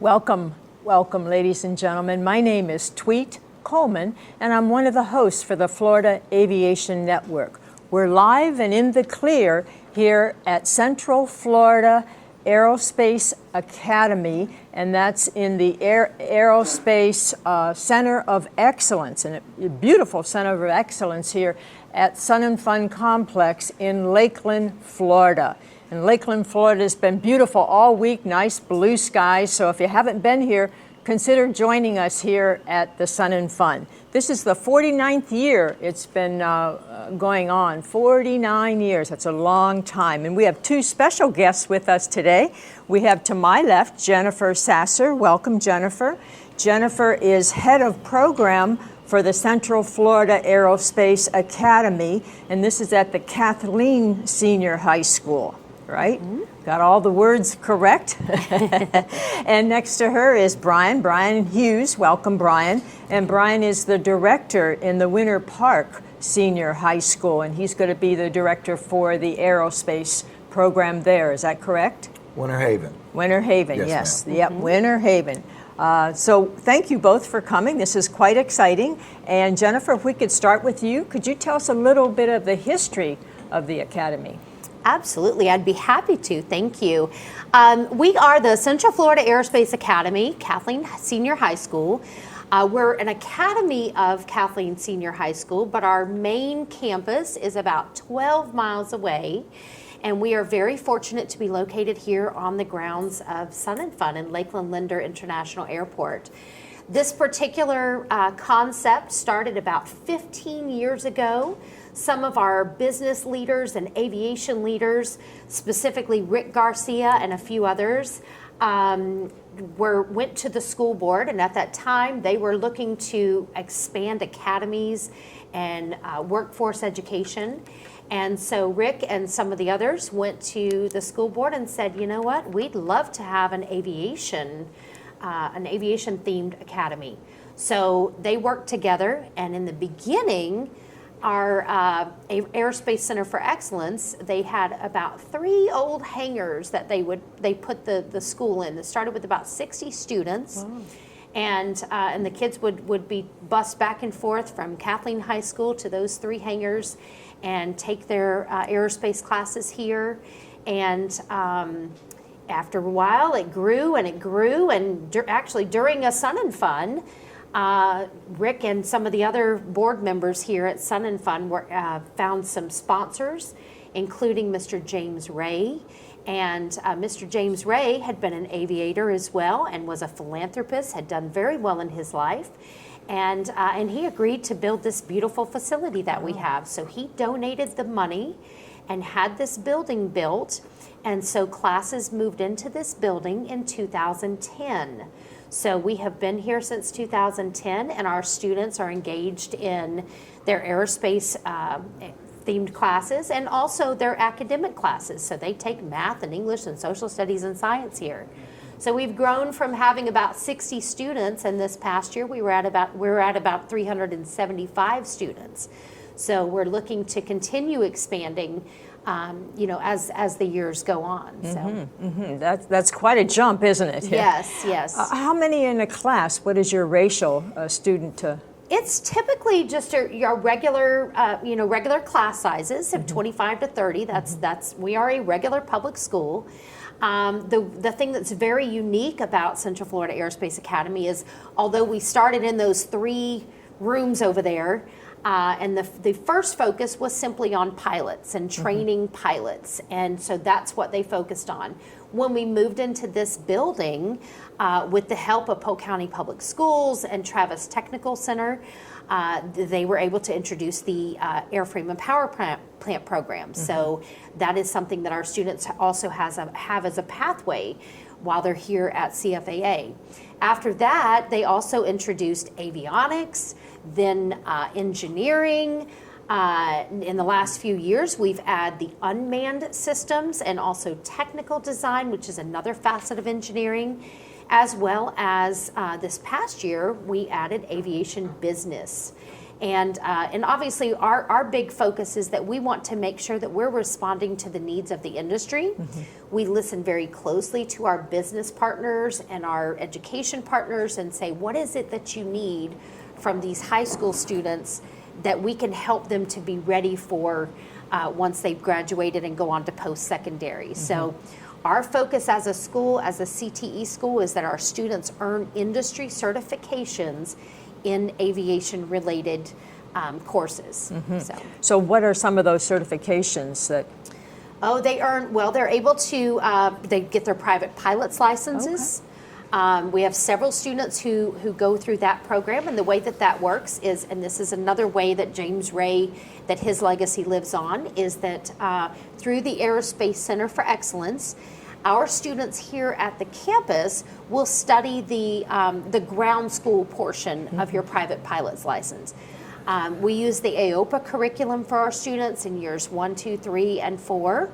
Welcome, welcome, ladies and gentlemen. My name is Tweet Coleman, and I'm one of the hosts for the Florida Aviation Network. We're live and in the clear here at Central Florida Aerospace Academy, and that's in the Aerospace Center of Excellence, and a beautiful Center of Excellence here at Sun and Fun Complex in Lakeland, Florida. And Lakeland, Florida has been beautiful all week, nice blue skies. So if you haven't been here, consider joining us here at the Sun and Fun. This is the 49th year it's been going on, 49 years. That's a long time. And we have two special guests with us today. We have to my left, Jennifer Sasser. Welcome, Jennifer. Jennifer is head of program for the Central Florida Aerospace Academy, and this is at the Kathleen Senior High School. Right? Mm-hmm. Got all the words correct. And next to her is Brian Hughes. Welcome, Brian. And Brian is the director in the Winter Park Senior High School, and he's going to be the director for the aerospace program there. Is that correct? Winter Haven. Winter Haven, yes. Ma'am. Yep, mm-hmm. Winter Haven. So thank you both for coming. This is quite exciting. And Jennifer, if we could start with you, could you tell us a little bit of the history of the Academy? Absolutely, I'd be happy to. Thank you. We are the Central Florida Aerospace Academy, Kathleen Senior High School. We're an academy of Kathleen Senior High School, but our main campus is about 12 miles away. And we are very fortunate to be located here on the grounds of Sun and Fun in Lakeland Linder International Airport. This particular concept started about 15 years ago. Some of our business leaders and aviation leaders, specifically Rick Garcia and a few others, went to the school board, and at that time they were looking to expand academies and workforce education. And so Rick and some of the others went to the school board and said, you know what, we'd love to have an aviation themed academy. So they worked together, and in the beginning, our Aerospace Center for Excellence, they had about 3 old hangars that they put the school in. It started with about 60 students. Wow. And the kids would be bused back and forth from Kathleen High School to those 3 hangars and take their aerospace classes here. And after a while, it grew, and actually during a Sun and Fun, Rick and some of the other board members here at Sun and Fun found some sponsors, including Mr. James Ray. And Mr. James Ray had been an aviator as well and was a philanthropist, had done very well in his life. And he agreed to build this beautiful facility that we have. So he donated the money and had this building built. And so classes moved into this building in 2010. So we have been here since 2010, and our students are engaged in their aerospace themed classes and also their academic classes. So they take math and English and social studies and science here. So we've grown from having about 60 students, and this past year we're at about 375 students. So we're looking to continue expanding as the years go on. That's quite a jump, isn't it? Yes. How many in a class? What is your ratio, student to? It's typically just your regular class sizes of 25 to 30. We are a regular public school. The thing that's very unique about Central Florida Aerospace Academy is, although we started in those 3 rooms over there, and the first focus was simply on pilots and training pilots, and so that's what they focused on. When we moved into this building, with the help of Polk County Public Schools and Travis Technical Center, they were able to introduce the airframe and power plant program. So that is something that our students also have as a pathway while they're here at CFAA. After that, they also introduced avionics, then engineering. In the last few years, we've added the unmanned systems and also technical design, which is another facet of engineering, as well as this past year, we added aviation business. And obviously, our big focus is that we want to make sure that we're responding to the needs of the industry. We listen very closely to our business partners and our education partners and say, what is it that you need from these high school students that we can help them to be ready for once they've graduated and go on to post-secondary. So our focus as a school, as a CTE school, is that our students earn industry certifications in aviation-related courses. So what are some of those certifications that? Oh, they're able to, they get their private pilot's licenses. We have several students who go through that program, and the way that works is, and this is another way that James Ray, that his legacy lives on, is that through the Aerospace Center for Excellence, our students here at the campus will study the ground school portion of your private pilot's license. We use the AOPA curriculum for our students in years 1, 2, 3, and 4.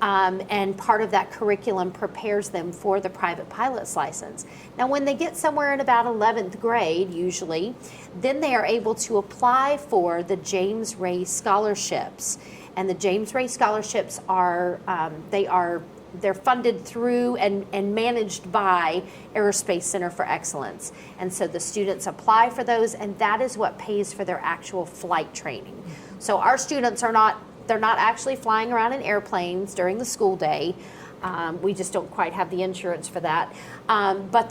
And part of that curriculum prepares them for the private pilot's license. Now, when they get somewhere in about 11th grade, usually, then they are able to apply for the James Ray scholarships. And the James Ray scholarships are, they're funded through and managed by Aerospace Center for Excellence. And so the students apply for those, and that is what pays for their actual flight training. So our students they're not actually flying around in airplanes during the school day. We just don't quite have the insurance for that. But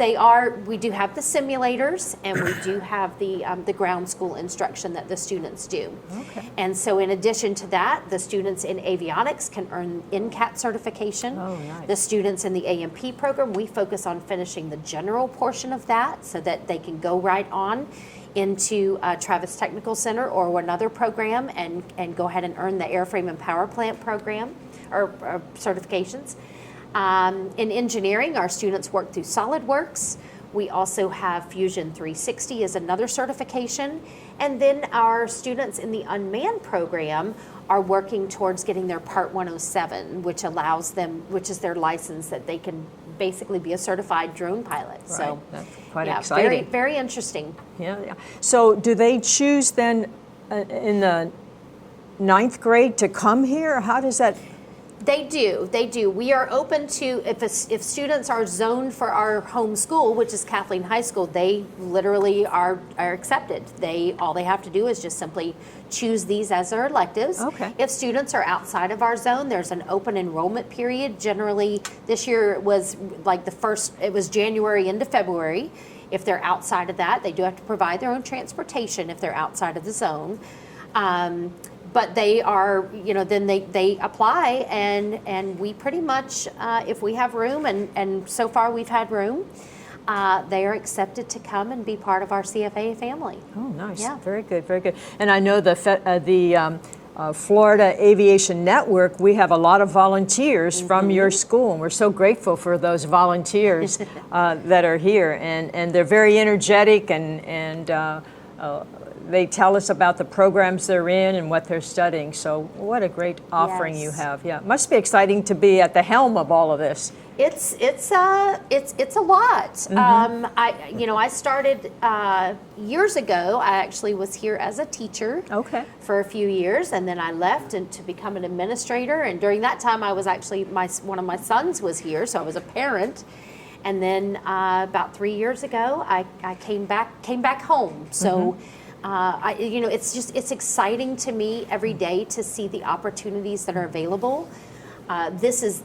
we do have the simulators, and we do have the ground school instruction that the students do. Okay. And so in addition to that, the students in avionics can earn NCAT certification. Oh, nice. The students in the AMP program, we focus on finishing the general portion of that so that they can go right on into Travis Technical Center or another program and go ahead and earn the airframe and power plant program or certifications. In engineering, our students work through SolidWorks. We also have Fusion 360 as another certification. And then our students in the unmanned program are working towards getting their Part 107, which allows them, which is their license that they can basically be a certified drone pilot. Right. So That's quite yeah, exciting. very, very interesting. Yeah. So do they choose then in the 9th grade to come here? How does that? They do. We are open to, if students are zoned for our home school, which is Kathleen High School, they literally are accepted. All they have to do is just simply choose these as their electives. Okay. If students are outside of our zone, there's an open enrollment period. Generally, this year it was like it was January into February. If they're outside of that, they do have to provide their own transportation if they're outside of the zone. But they are, then they apply, and we pretty much, if we have room, and so far we've had room, they are accepted to come and be part of our CFAA family. Oh, nice. Yeah. Very good, very good. And I know the Florida Aviation Network, we have a lot of volunteers from your school, and we're so grateful for those volunteers that are here. And they're very energetic, and they tell us about the programs they're in and what they're studying. So what a great offering you have. Yeah, it must be exciting to be at the helm of all of this. It's a lot. I started years ago. I actually was here as a teacher for a few years, and then I left to become an administrator. And during that time, I was actually one of my sons was here, so I was a parent. And then about 3 years ago, I came back home. So. It's exciting to me every day to see the opportunities that are available. This is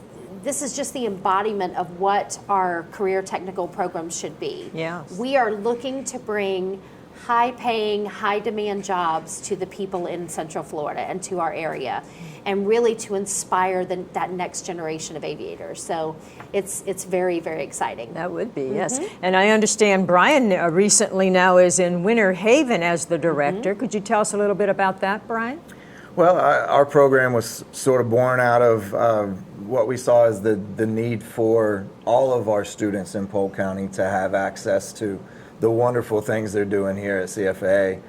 just the embodiment of what our career technical programs should be. Yes. We are looking to bring high-paying, high-demand jobs to the people in Central Florida and to our area, and really to inspire that next generation of aviators. So it's very, very exciting. That would be, yes. And I understand Brian recently now is in Winter Haven as the director. Could you tell us a little bit about that, Brian? Well, our program was sort of born out of what we saw is the need for all of our students in Polk County to have access to the wonderful things they're doing here at CFAA.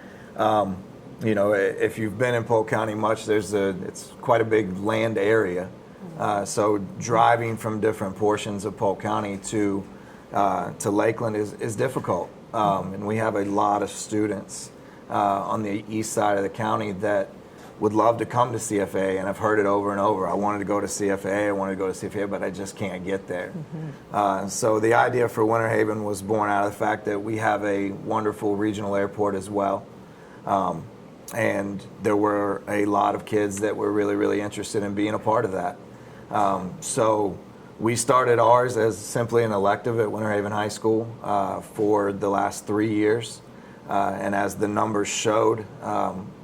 You know, if you've been in Polk County much, it's quite a big land area. So driving from different portions of Polk County to Lakeland is difficult. And we have a lot of students on the east side of the county that would love to come to CFA, and I've heard it over and over. I wanted to go to CFA, I wanted to go to CFA, but I just can't get there. So the idea for Winter Haven was born out of the fact that we have a wonderful regional airport as well. And there were a lot of kids that were really, really interested in being a part of that. So we started ours as simply an elective at Winter Haven High School for the last 3 years. And as the numbers showed,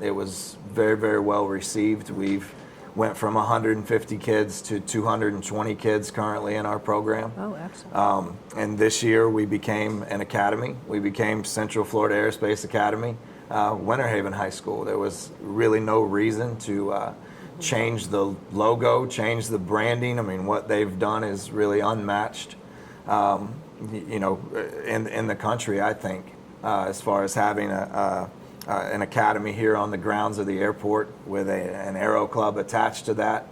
it was very, very well received. We've went from 150 kids to 220 kids currently in our program. Oh, excellent. And this year we became an academy. We became Central Florida Aerospace Academy, Winter Haven High School. There was really no reason to change the logo, change the branding. I mean, what they've done is really unmatched, you know, in the country, I think. As far as having an academy here on the grounds of the airport with an aero club attached to that,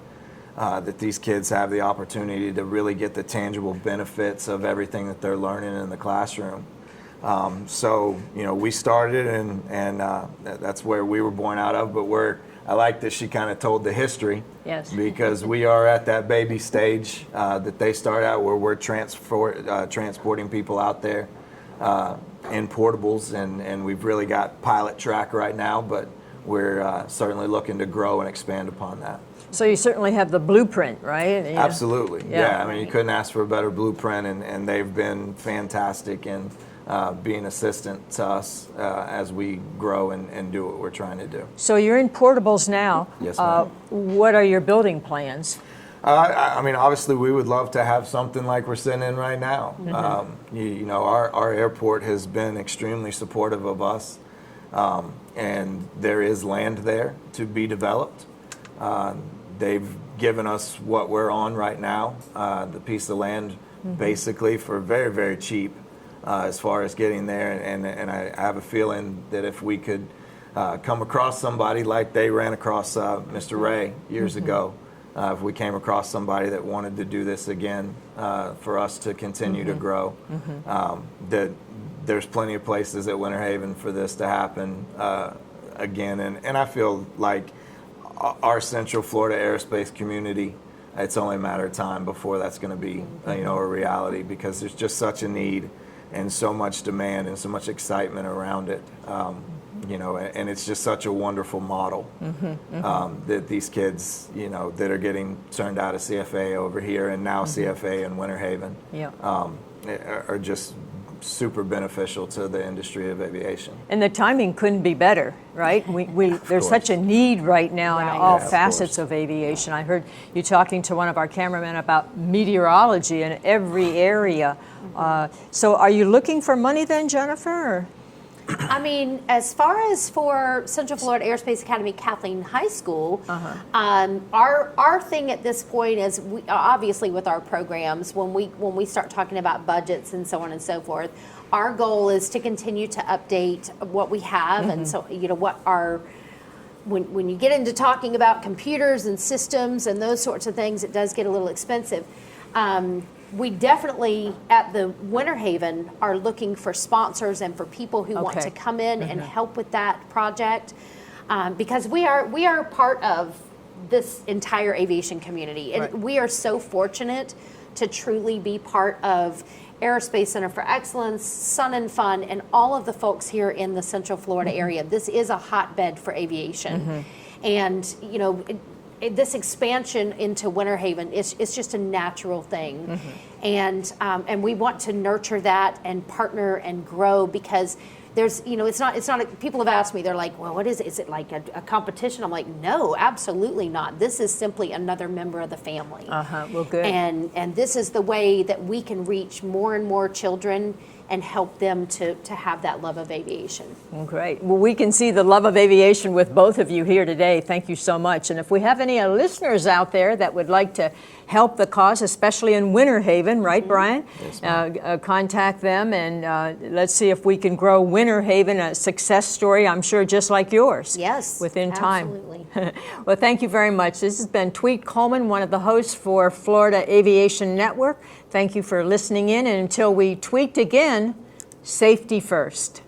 that these kids have the opportunity to really get the tangible benefits of everything that they're learning in the classroom. So, you know, we started and that's where we were born out of, but I like that she kind of told the history. Yes. Because we are at that baby stage that they start out where we're transporting people out there in portables, and we've really got pilot track right now, but we're certainly looking to grow and expand upon that. So you certainly have the blueprint, right? Yeah. Absolutely, yeah. I mean, you couldn't ask for a better blueprint, and they've been fantastic in being assistant to us as we grow and do what we're trying to do. So you're in portables now. Yes, ma'am. What are your building plans? I mean, obviously, we would love to have something like we're sitting in right now. You know, our airport has been extremely supportive of us, and there is land there to be developed. They've given us what we're on right now, the piece of land, basically for very, very cheap as far as getting there. And I have a feeling that if we could come across somebody like they ran across Mr. Ray years ago, if we came across somebody that wanted to do this again for us to continue to grow, that there's plenty of places at Winter Haven for this to happen again. And I feel like our Central Florida aerospace community, it's only a matter of time before that's going to be you know, a reality, because there's just such a need and so much demand and so much excitement around it. You know, and it's just such a wonderful model that these kids, you know, that are getting turned out of CFA over here and now CFA in Winter Haven, are just super beneficial to the industry of aviation. And the timing couldn't be better, right? There's such a need right now in all facets of aviation. I heard you talking to one of our cameramen about meteorology in every area. So are you looking for money then, Jennifer? Or? I mean, as far as for Central Florida Aerospace Academy Kathleen High School, our thing at this point is, we, obviously with our programs, when we start talking about budgets and so on and so forth, our goal is to continue to update what we have. And so, you know, what our, when you get into talking about computers and systems and those sorts of things, it does get a little expensive. We definitely, at the Winter Haven, are looking for sponsors and for people who want to come in and help with that project, because we are part of this entire aviation community, and we are so fortunate to truly be part of Aerospace Center for Excellence, Sun and Fun, and all of the folks here in the Central Florida area. This is a hotbed for aviation, and you know. This expansion into Winter Haven is just a natural thing, and we want to nurture that and partner and grow, because there's, you know, it's not people have asked me, they're like, well, what is it? Is it like a competition? I'm like, no, absolutely not. This is simply another member of the family. Well, good. And this is the way that we can reach more and more children and help them to have that love of aviation. Great. Well, we can see the love of aviation with both of you here today. Thank you so much. And if we have any listeners out there that would like to help the cause, especially in Winter Haven, right, Brian? Yes, contact them, and let's see if we can grow Winter Haven, a success story, I'm sure, just like yours. Yes, within time. absolutely. Well, thank you very much. This has been Tweet Coleman, one of the hosts for Florida Aviation Network. Thank you for listening in, and until we tweet again, safety first.